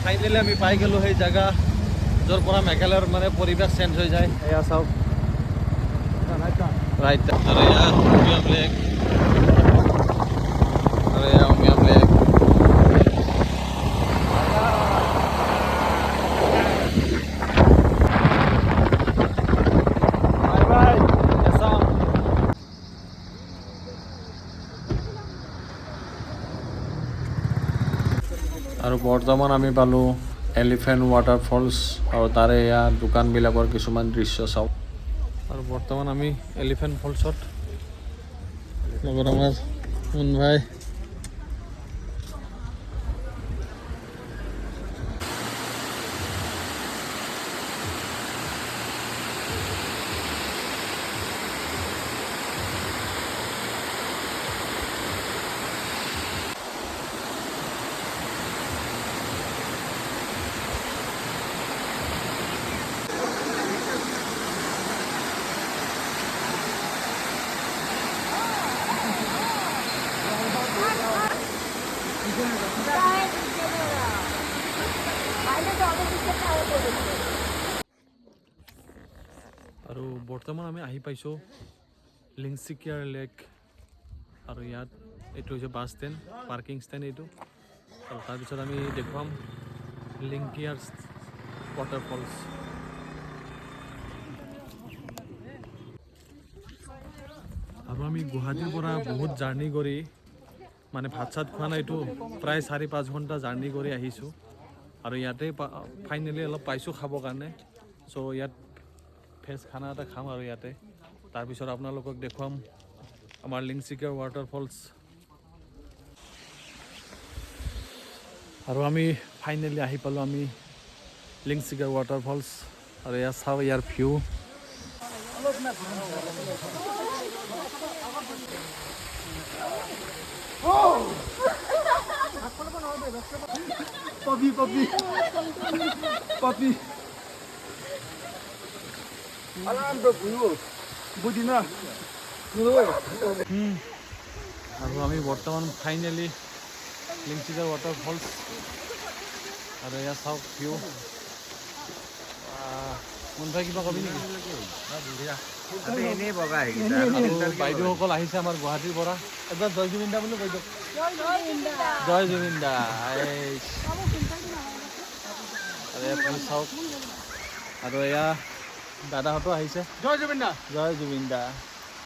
Finally আমি পাই গেলোঁ সেই জেগা য'ৰ পৰা মেঘালয়ৰ মানে পৰিৱেশ চেঞ্জ হৈ যায়। এয়া চাওক ৰাইট আৰু এয়া উমিয়াম লেক আৰু এয়া উমিয়াম লেক। আৰু বৰ্তমান আমি পালোঁ এলিফেণ্ট ৱাটাৰফলছ আৰু তাৰে এয়া দোকানবিলাকৰ কিছুমান দৃশ্য চাওক। আৰু বৰ্তমান আমি এলিফেণ্ট ফলছত লগত আমাৰ মুন ভাই আৰু বৰ্তমান আমি আহি পাইছোঁ লিংচিকিয়াৰ লেক আৰু ইয়াত এইটো হৈছে বাছ ষ্টেণ্ড, পাৰ্কিং ষ্টেণ্ড এইটো। আৰু তাৰপিছত আমি দেখুৱাম লিংকিয়াৰ ৱাটাৰফলছ। আৰু আমি গুৱাহাটীৰ পৰা বহুত জাৰ্ণি কৰি মানে ভাত চাত খোৱা নাইতো, প্ৰায় 4-5 ঘণ্টা জাৰ্ণি কৰি আহিছোঁ। আৰু ইয়াতে ফাইনেলি অলপ পাইছোঁ খাবৰ কাৰণে। চ' ইয়াত ভেজ খানা এটা খাম আৰু ইয়াতে তাৰপিছত আপোনালোকক দেখুৱাম আমাৰ লিংচিকিয়াৰ ৱাটাৰফলছ। আৰু আমি ফাইনেলি আহি পালোঁ আমি লিংচিকিয়াৰ ৱাটাৰফলছ। আৰু এয়া চাওঁ ইয়াৰ ভিউ। আৰু আমি বৰ্তমান ফাইনেলি লিংচিকিয়াৰ ৱাটাৰফলছ আৰু এয়া চাওক ভিউ। মুন ভাই কিবা কবি নেকি? আৰু বাইদেউসকল আহিছে আমাৰ গুৱাহাটীৰ পৰা। এবাৰ জয় জুবিন দা বুলি কৈ দিয়ক। জয় জুবিন দা। আৰু এয়া ভিউ চাওক। আৰু এয়া দাদাহঁতো আহিছে। জয় জুবিন দা। জয় জুবিন দা।